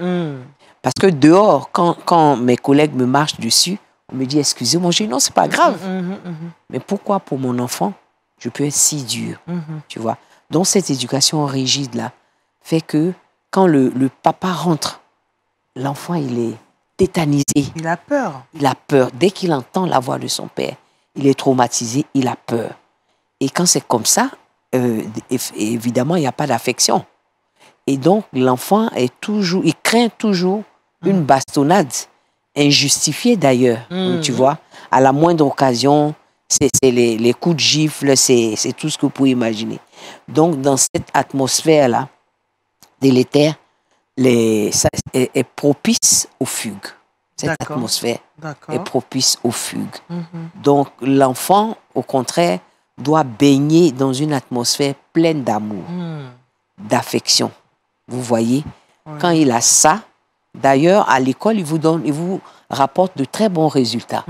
Parce que dehors, quand mes collègues me marchent dessus, on me dit, excusez-moi, je dis, non, c'est pas grave. Mais pourquoi pour mon enfant, je peux être si dur, tu vois? Donc, cette éducation rigide-là fait que quand le papa rentre, l'enfant, il est tétanisé. Il a peur. Il a peur. Dès qu'il entend la voix de son père, il est traumatisé, il a peur. Et quand c'est comme ça, évidemment, il n'y a pas d'affection. Et donc, l'enfant il craint toujours une bastonnade. Injustifié d'ailleurs, tu vois. À la moindre occasion, c'est les coups de gifle, c'est tout ce que vous pouvez imaginer. Donc, dans cette atmosphère-là, délétère, ça est propice aux fugues. Cette atmosphère est propice aux fugues. Donc, l'enfant, au contraire, doit baigner dans une atmosphère pleine d'amour, d'affection. Vous voyez, quand il a ça, D'ailleurs, à l'école, il vous rapporte de très bons résultats.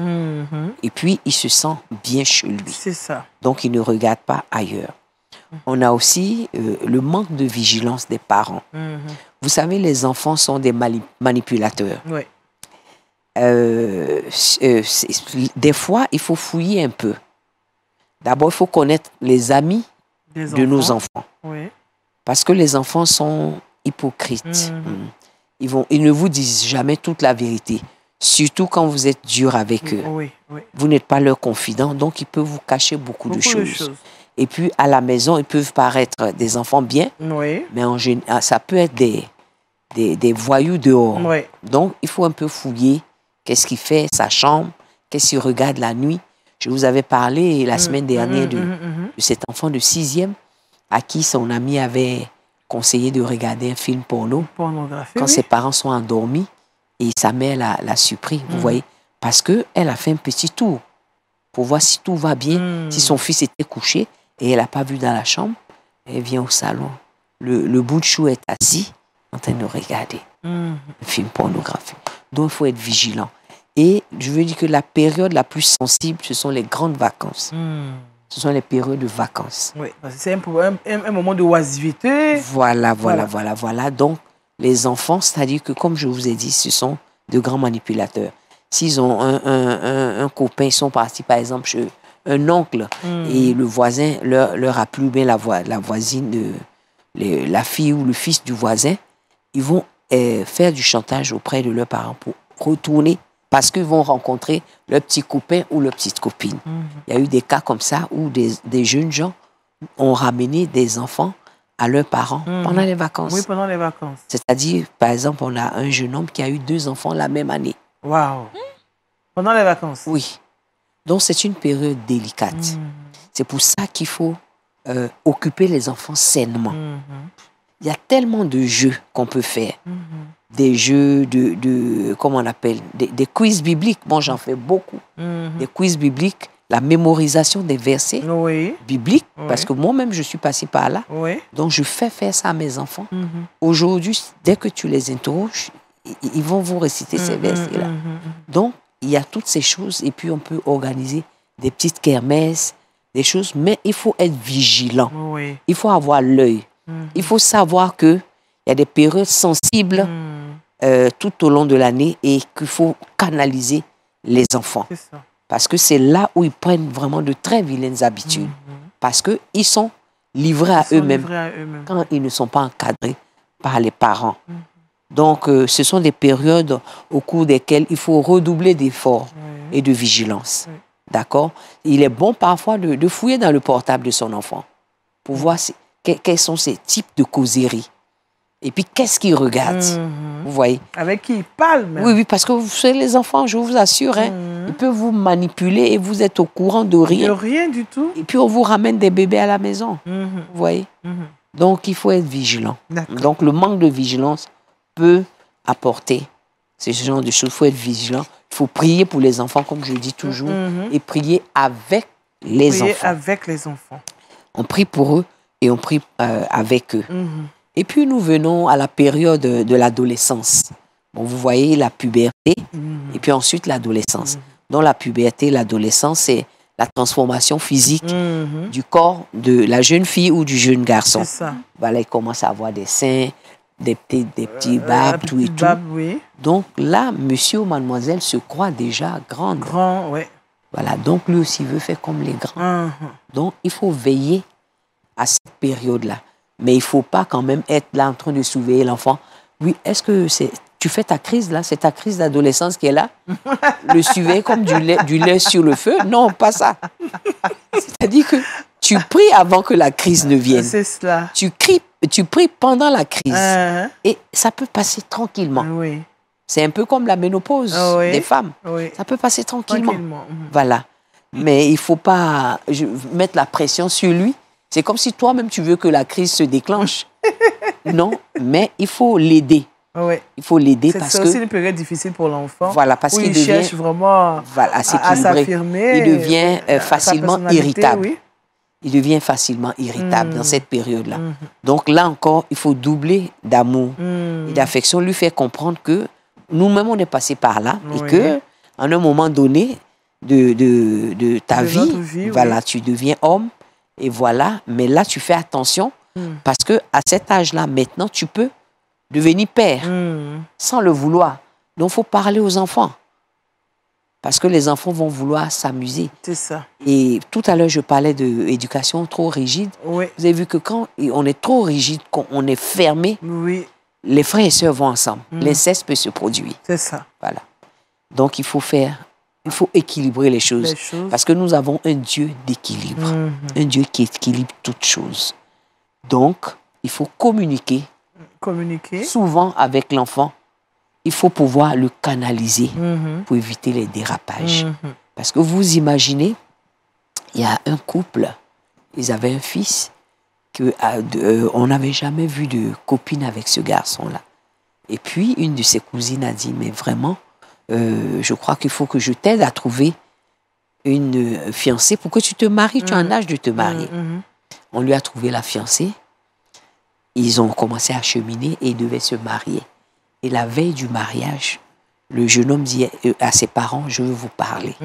Et puis, il se sent bien chez lui. C'est ça. Donc, il ne regarde pas ailleurs. On a aussi le manque de vigilance des parents. Vous savez, les enfants sont des manipulateurs. Oui. Des fois, il faut fouiller un peu. D'abord, il faut connaître les amis de nos enfants. Oui. Parce que les enfants sont hypocrites. Ils ne vous disent jamais toute la vérité. Surtout quand vous êtes dur avec eux. Oui, oui. Vous n'êtes pas leur confident, donc ils peuvent vous cacher beaucoup de choses. Et puis, à la maison, ils peuvent paraître des enfants bien, oui. mais en général, ça peut être des voyous dehors. Oui. Donc, il faut un peu fouiller. Qu'est-ce qu'il fait, sa chambre, qu'est-ce qu'il regarde la nuit. Je vous avais parlé la semaine dernière de cet enfant de 6e à qui son ami avait conseillé de regarder un film porno quand ses parents sont endormis et sa mère l'a surpris, vous voyez, parce qu'elle a fait un petit tour pour voir si tout va bien, si son fils était couché et elle n'a pas vu dans la chambre. Elle vient au salon. Le bout de chou est assis en train de regarder un film pornographique. Donc, il faut être vigilant. Et je veux dire que la période la plus sensible, ce sont les grandes vacances. Ce sont les périodes de vacances. Oui, c'est un moment de oisiveté. Voilà. Donc, les enfants, c'est-à-dire que, comme je vous ai dit, ce sont de grands manipulateurs. S'ils ont un copain, ils sont partis, par exemple, chez un oncle, et le voisin leur a plu bien la voisine, la fille ou le fils du voisin, ils vont faire du chantage auprès de leurs parents pour retourner parce qu'ils vont rencontrer leur petit copain ou leur petite copine. Il y a eu des cas comme ça où des jeunes gens ont ramené des enfants à leurs parents pendant les vacances. Oui, pendant les vacances. C'est-à-dire, par exemple, on a un jeune homme qui a eu 2 enfants la même année. Waouh! Pendant les vacances? Oui. Donc, c'est une période délicate. C'est pour ça qu'il faut occuper les enfants sainement. Il y a tellement de jeux qu'on peut faire. Des jeux comment on appelle, des quiz bibliques. Moi, j'en fais beaucoup. Des quiz bibliques, la mémorisation des versets bibliques, parce que moi-même, je suis passée par là. Donc, je fais faire ça à mes enfants. Aujourd'hui, dès que tu les interroges, ils vont vous réciter ces versets-là. Donc, il y a toutes ces choses, et puis on peut organiser des petites kermesses, des choses, mais il faut être vigilant. Il faut avoir l'œil. Il faut savoir qu'il y a des périodes sensibles tout au long de l'année et qu'il faut canaliser les enfants. Parce que c'est là où ils prennent vraiment de très vilaines habitudes. Parce qu'ils sont livrés à eux-mêmes quand ils ne sont pas encadrés par les parents. Donc, ce sont des périodes au cours desquelles il faut redoubler d'efforts et de vigilance. D'accord? Il est bon parfois de fouiller dans le portable de son enfant pour voir quels sont ces types de causeries. Et puis, qu'est-ce qu'il regarde? Vous voyez? Avec qui il parle même. Oui, parce que vous savez, les enfants, je vous assure, ils peuvent vous manipuler et vous êtes au courant de rien. De rien du tout. Et puis, on vous ramène des bébés à la maison. Vous voyez? Donc, il faut être vigilant. Donc, le manque de vigilance peut apporter ce genre de choses. Il faut être vigilant. Il faut prier pour les enfants, comme je dis toujours, et prier avec les enfants. Avec les enfants. On prie pour eux et on prie avec eux. Et puis, nous venons à la période de l'adolescence. Bon, vous voyez la puberté et puis ensuite l'adolescence. Dans la puberté, l'adolescence, c'est la transformation physique du corps de la jeune fille ou du jeune garçon. C'est ça. Voilà, il commence à avoir des seins, des petits babes, tout et tout. Oui. Donc là, monsieur ou mademoiselle se croit déjà grande. Grand, oui. Voilà, donc lui aussi veut faire comme les grands. Donc, il faut veiller à cette période-là. Mais il ne faut pas quand même être là en train de surveiller l'enfant. Oui, est-ce que tu fais ta crise là? C'est ta crise d'adolescence qui est là? Le surveiller comme du lait sur le feu? Non, pas ça. C'est-à-dire que tu pries avant que la crise ne vienne. C'est cela. Tu pries pendant la crise. Et ça peut passer tranquillement. Oui. C'est un peu comme la ménopause des femmes. Ça peut passer tranquillement. Voilà. Mais il ne faut pas mettre la pression sur lui. C'est comme si toi-même, tu veux que la crise se déclenche. Non, mais il faut l'aider. Il faut l'aider parce que... C'est aussi une période difficile pour l'enfant. Voilà, parce qu'il cherche vraiment à s'affirmer. Il devient facilement irritable. il devient facilement irritable dans cette période-là. Donc là encore, il faut doubler d'amour et d'affection, lui faire comprendre que nous-mêmes, on est passé par là et que, en un moment donné de ta vie, voilà, tu deviens homme et voilà, mais là, tu fais attention parce que à cet âge-là, maintenant, tu peux devenir père sans le vouloir. Donc, il faut parler aux enfants. Parce que les enfants vont vouloir s'amuser. C'est ça. Et tout à l'heure, je parlais d'éducation trop rigide. Oui. Vous avez vu que quand on est trop rigide, quand on est fermé, les frères et sœurs vont ensemble. L'inceste peut se produire. C'est ça. Voilà. Donc, il faut équilibrer les choses. Parce que nous avons un Dieu d'équilibre. Un Dieu qui équilibre toutes choses. Donc, il faut communiquer. Souvent avec l'enfant. Il faut pouvoir le canaliser pour éviter les dérapages. Parce que vous imaginez, il y a un couple, ils avaient un fils, on n'avait jamais vu de copine avec ce garçon-là. Et puis, une de ses cousines a dit, mais vraiment, je crois qu'il faut que je t'aide à trouver une fiancée pour que tu te maries, tu es en âge de te marier. On lui a trouvé la fiancée, ils ont commencé à cheminer et ils devaient se marier. Et la veille du mariage, le jeune homme dit à ses parents, je veux vous parler,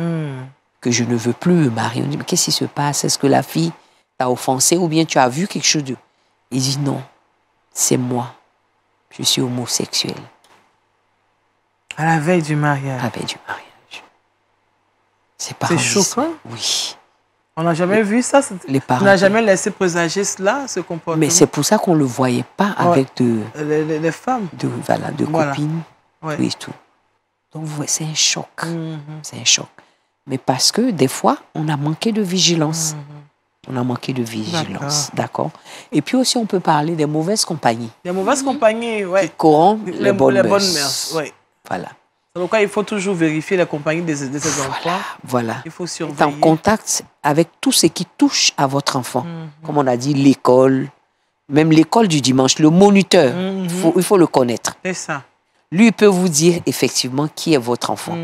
que je ne veux plus me marier. On dit, mais qu'est-ce qui se passe? Est-ce que la fille t'a offensé ou bien tu as vu quelque chose de... Il dit, non, c'est moi, je suis homosexuel. À la veille du mariage? À la veille du mariage. C'est choquant? Oui. On n'a jamais vu ça. On n'a jamais laissé présager cela, ce comportement. Mais c'est pour ça qu'on ne le voyait pas avec les femmes. Voilà, copines, tout et tout. Donc, c'est un choc. C'est un choc. Mais parce que, des fois, on a manqué de vigilance. On a manqué de vigilance, d'accord. Et puis aussi, on peut parler des mauvaises compagnies. Des mauvaises compagnies, oui. Qui corrompent les bonnes mœurs. Oui. Voilà. C'est pourquoi il faut toujours vérifier la compagnie de ces enfants. Voilà. Il faut surveiller. Être en contact avec tout ce qui touche à votre enfant. Comme on a dit, l'école, même l'école du dimanche, le moniteur, il faut le connaître. C'est ça. Lui, il peut vous dire effectivement qui est votre enfant.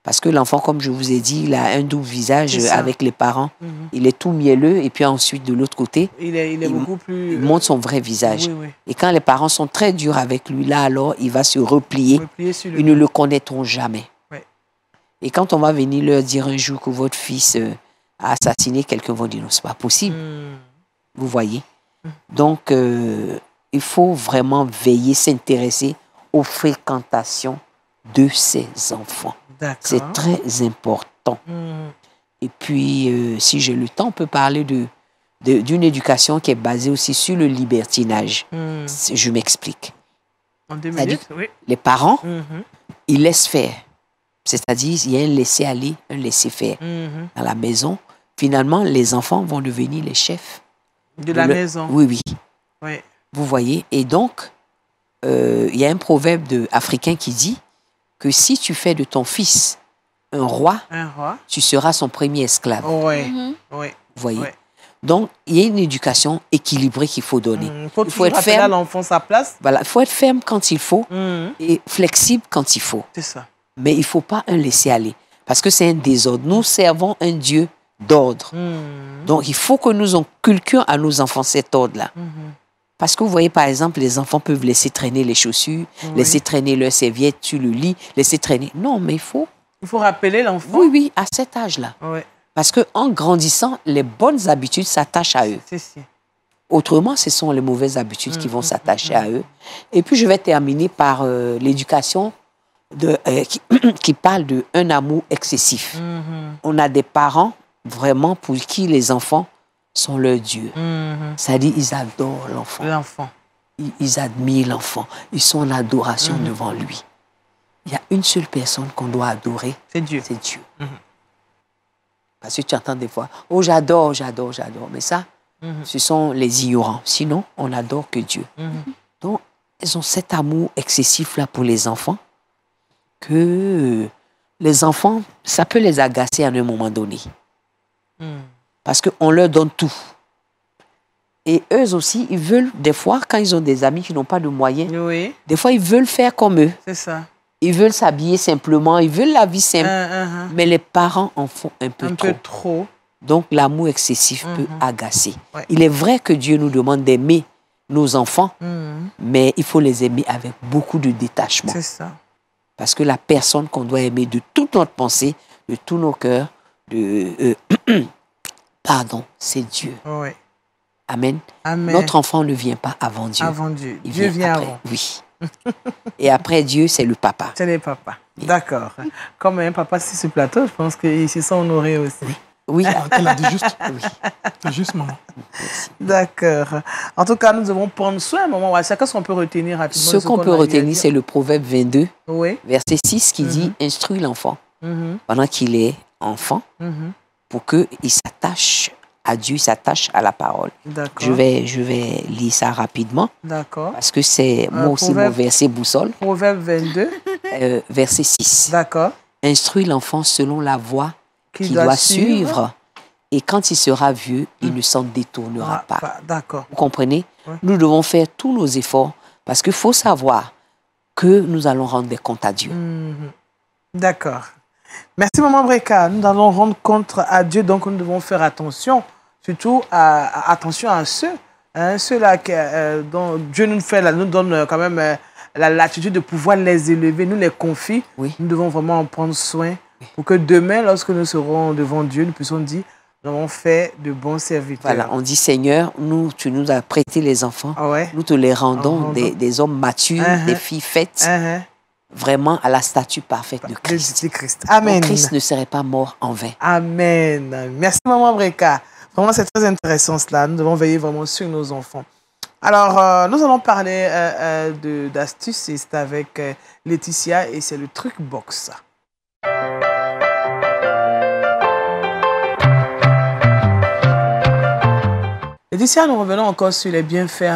Parce que l'enfant, comme je vous ai dit, il a un double visage avec les parents. Il est tout mielleux et puis ensuite, de l'autre côté, il beaucoup plus... Il montre son vrai visage. Oui. Et quand les parents sont très durs avec lui, là, alors, il va se replier. Ils ne le connaîtront jamais. Et quand on va venir leur dire un jour que votre fils a assassiné quelqu'un, ils vont dire non, c'est pas possible. Vous voyez? Donc, il faut vraiment veiller, s'intéresser aux fréquentations de ses enfants. C'est très important. Et puis, si j'ai le temps, on peut parler d'une éducation qui est basée aussi sur le libertinage. Je m'explique. En 2 minutes, oui. Les parents, ils laissent faire. C'est-à-dire, il y a un laisser-aller, un laisser-faire. Dans la maison, finalement, les enfants vont devenir les chefs. De la maison. Oui. Vous voyez? Et donc, il y a un proverbe africain qui dit que si tu fais de ton fils un roi, tu seras son premier esclave. Vous voyez? Donc, il y a une éducation équilibrée qu'il faut donner. Il faut être ferme à l'enfant sa place. Voilà, il faut être ferme quand il faut et flexible quand il faut. C'est ça. Mais il ne faut pas un laisser-aller parce que c'est un désordre. Nous servons un Dieu d'ordre. Donc, il faut que nous inculquions à nos enfants cet ordre-là. Parce que vous voyez, par exemple, les enfants peuvent laisser traîner les chaussures, laisser traîner leurs serviettes sur le lit, laisser traîner... Non, mais il faut rappeler l'enfant. Oui, à cet âge-là. Parce qu'en grandissant, les bonnes habitudes s'attachent à eux. Autrement, ce sont les mauvaises habitudes qui vont s'attacher à eux. Et puis, je vais terminer par l'éducation qui parle d'un amour excessif. On a des parents, vraiment, pour qui les enfants sont leur Dieu. C'est-à-dire, ils adorent l'enfant. Ils admirent l'enfant. Ils sont en adoration devant lui. Il y a une seule personne qu'on doit adorer. C'est Dieu. C'est Dieu. Parce que tu entends des fois, oh, j'adore. Mais ça, ce sont les ignorants. Sinon, on n'adore que Dieu. Donc, ils ont cet amour excessif-là pour les enfants que les enfants, ça peut les agacer à un moment donné. Parce qu'on leur donne tout. Et eux aussi, ils veulent, des fois, quand ils ont des amis qui n'ont pas de moyens, des fois, ils veulent faire comme eux. C'est ça. Ils veulent s'habiller simplement, ils veulent la vie simple. Mais les parents en font un peu trop. Donc, l'amour excessif peut agacer. Ouais. Il est vrai que Dieu nous demande d'aimer nos enfants, mais il faut les aimer avec beaucoup de détachement. C'est ça. Parce que la personne qu'on doit aimer de toute notre pensée, de tous nos cœurs, pardon, c'est Dieu. Oui. Amen. Amen. Notre enfant ne vient pas avant Dieu. Avant Dieu. Il Dieu vient après. avant. Oui. Et après Dieu, c'est le papa. C'est le papa. Oui. D'accord. Comme un papa sur ce plateau, je pense qu'il se sent honoré aussi. Oui. Oui. Elle a dit juste. Oui. C'est juste, maman. D'accord. En tout cas, nous devons prendre soin, maman. Qu'est-ce qu'on peut retenir rapidement? Ce qu'on peut retenir, c'est le Proverbe 22, oui. verset 6, qui dit « Instruis l'enfant pendant qu'il est enfant pour qu'il s'attache à Dieu, s'attache à la parole. » Je vais lire ça rapidement. D'accord. Parce que c'est moi aussi mon verset boussole. Proverbe 22. Verset 6. D'accord. Instruis l'enfant selon la voie qu'il doit suivre. Et quand il sera vieux, il ne s'en détournera pas. D'accord. Vous comprenez? Nous devons faire tous nos efforts parce qu'il faut savoir que nous allons rendre des comptes à Dieu. D'accord. Merci, Maman Breka. Nous allons rendre compte à Dieu, donc nous devons faire attention, surtout attention à ceux-là dont Dieu nous donne quand même la latitude de pouvoir les élever, nous les confie. Oui. Nous devons vraiment en prendre soin pour que demain, lorsque nous serons devant Dieu, nous puissions dire nous avons fait de bons serviteurs. Voilà, on dit Seigneur, tu nous as prêté les enfants, nous te les rendons des hommes matures, des filles faites. Vraiment à la statue parfaite de Christ. Amen. Donc, Christ ne serait pas mort en vain. Amen. Merci, Maman Breka. Vraiment, c'est très intéressant cela. Nous devons veiller vraiment sur nos enfants. Alors, nous allons parler d'astuces et c'est avec Laetitia et c'est le truc box. Laetitia, nous revenons encore sur les bienfaits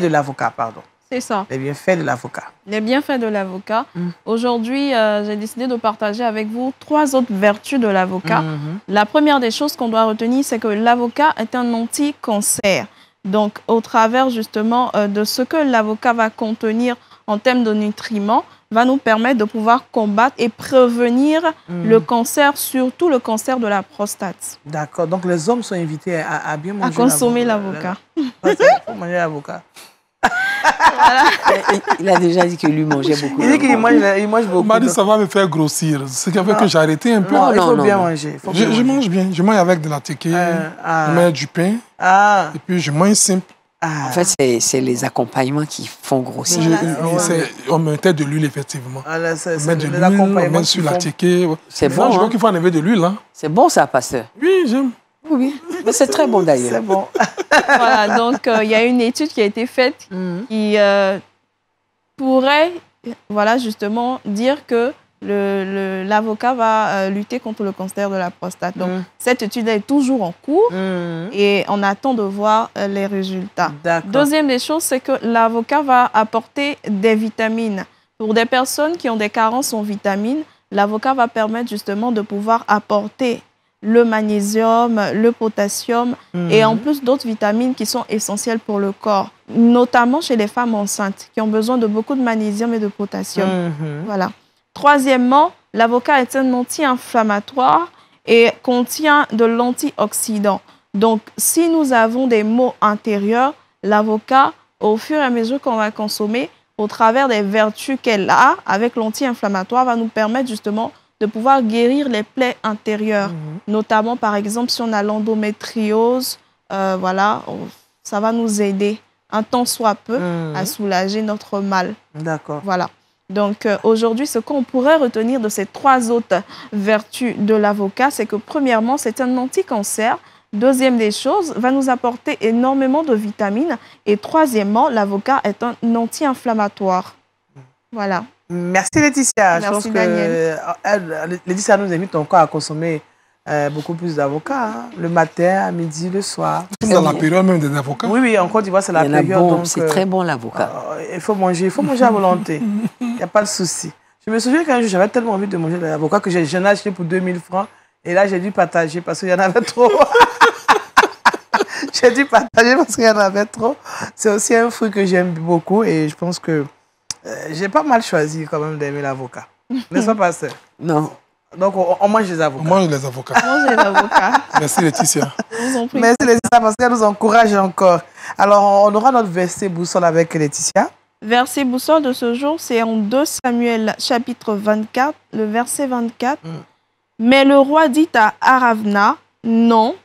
de l'avocat, pardon. C'est ça. Les bienfaits de l'avocat. Les bienfaits de l'avocat. Aujourd'hui, j'ai décidé de partager avec vous 3 autres vertus de l'avocat. La première des choses qu'on doit retenir, c'est que l'avocat est un anti-cancer. Donc, au travers justement de ce que l'avocat va contenir en termes de nutriments, va nous permettre de pouvoir combattre et prévenir le cancer, surtout le cancer de la prostate. D'accord. Donc, les hommes sont invités à bien manger l'avocat. À consommer l'avocat. Il faut manger l'avocat. Voilà. Il a déjà dit que lui mangeait beaucoup. Il dit qu'il mange beaucoup. Il m'a dit ça va me faire grossir. Ce qui a fait que j'ai arrêté un peu. Non, il faut bien manger. Je mange bien. Je mange avec de la teke, je mets du pain. Et puis je mange simple. En fait, c'est les accompagnements qui font grossir. On mettait de l'huile, effectivement. On met de l'huile, on met sur la teke. C'est bon. Je vois qu'il faut enlever de l'huile. C'est bon ça, pasteur? Oui, j'aime. Oui, mais c'est très bon d'ailleurs. C'est bon. Voilà, donc il y a une étude qui a été faite qui pourrait justement dire que l'avocat va lutter contre le cancer de la prostate. Donc, cette étude est toujours en cours et on attend de voir les résultats. Deuxième des choses, c'est que l'avocat va apporter des vitamines. Pour des personnes qui ont des carences en vitamines, l'avocat va permettre justement de pouvoir apporter le magnésium, le potassium et en plus d'autres vitamines qui sont essentielles pour le corps, notamment chez les femmes enceintes qui ont besoin de beaucoup de magnésium et de potassium. Voilà. Troisièmement, l'avocat est un anti-inflammatoire et contient de l'antioxydant. Donc, si nous avons des maux intérieurs, l'avocat, au fur et à mesure qu'on va consommer, au travers des vertus qu'elle a avec l'anti-inflammatoire, va nous permettre justement de pouvoir guérir les plaies intérieures, notamment par exemple si on a l'endométriose, voilà, ça va nous aider un tant soit peu à soulager notre mal. D'accord. Voilà. Donc aujourd'hui, ce qu'on pourrait retenir de ces 3 autres vertus de l'avocat, c'est que premièrement, c'est un anti-cancer. Deuxième des choses, va nous apporter énormément de vitamines. Et troisièmement, l'avocat est un anti-inflammatoire. Voilà. Merci Laetitia. Merci Daniel. Laetitia nous invite encore à consommer beaucoup plus d'avocats, le matin, à midi, le soir. C'est dans la période même des avocats. Oui, en Côte d'Ivoire, c'est la période. C'est très bon l'avocat. Il faut manger à volonté. Il n'y a pas de souci. Je me souviens qu'un jour, j'avais tellement envie de manger de l'avocat que j'en ai acheté pour 2000 francs. Et là, j'ai dû partager parce qu'il y en avait trop. J'ai dû partager parce qu'il y en avait trop. C'est aussi un fruit que j'aime beaucoup et je pense que j'ai pas mal choisi quand même d'aimer l'avocat. N'est-ce pas, pasteur? Non. Donc, on mange les avocats. On mange les avocats. On mange les avocats. Merci Laetitia. Merci Laetitia parce qu'elle nous encourage encore. Alors, on aura notre verset boussole avec Laetitia. Verset boussole de ce jour, c'est en 2 Samuel chapitre 24, le verset 24. Mais le roi dit à Aravna, non,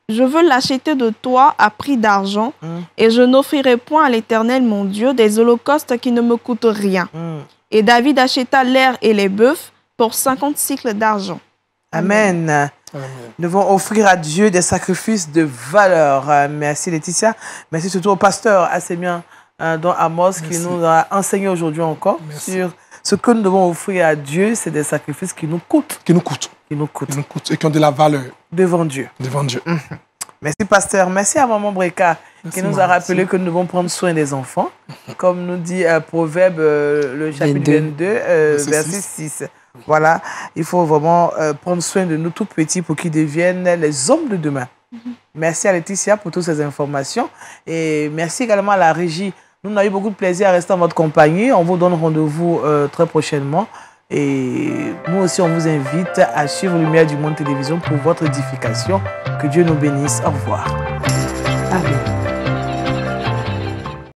je veux l'acheter de toi à prix d'argent et je n'offrirai point à l'Éternel mon Dieu des holocaustes qui ne me coûtent rien. Et David acheta l'aire et les bœufs pour 50 cycles d'argent. Amen. Amen. Nous devons offrir à Dieu des sacrifices de valeur. Merci Laetitia. Merci surtout au pasteur Assemien dans Amos qui nous a enseigné aujourd'hui encore sur ce que nous devons offrir à Dieu. C'est des sacrifices qui nous coûtent. Qui nous coûtent. Qui nous coûtent. Qui nous coûtent et qui ont de la valeur. Devant Dieu. Devant Dieu. Merci pasteur. Merci à Maman Breka qui nous a rappelé que nous devons prendre soin des enfants. Comme nous dit Proverbe, le chapitre 22, verset 6. Voilà, il faut vraiment prendre soin de nous tout petits pour qu'ils deviennent les hommes de demain. Merci à Laetitia pour toutes ces informations. Et merci également à la régie. Nous avons eu beaucoup de plaisir à rester en votre compagnie. On vous donne rendez-vous très prochainement. Et nous aussi, on vous invite à suivre Lumière du Monde Télévision pour votre édification. Que Dieu nous bénisse. Au revoir. Amen.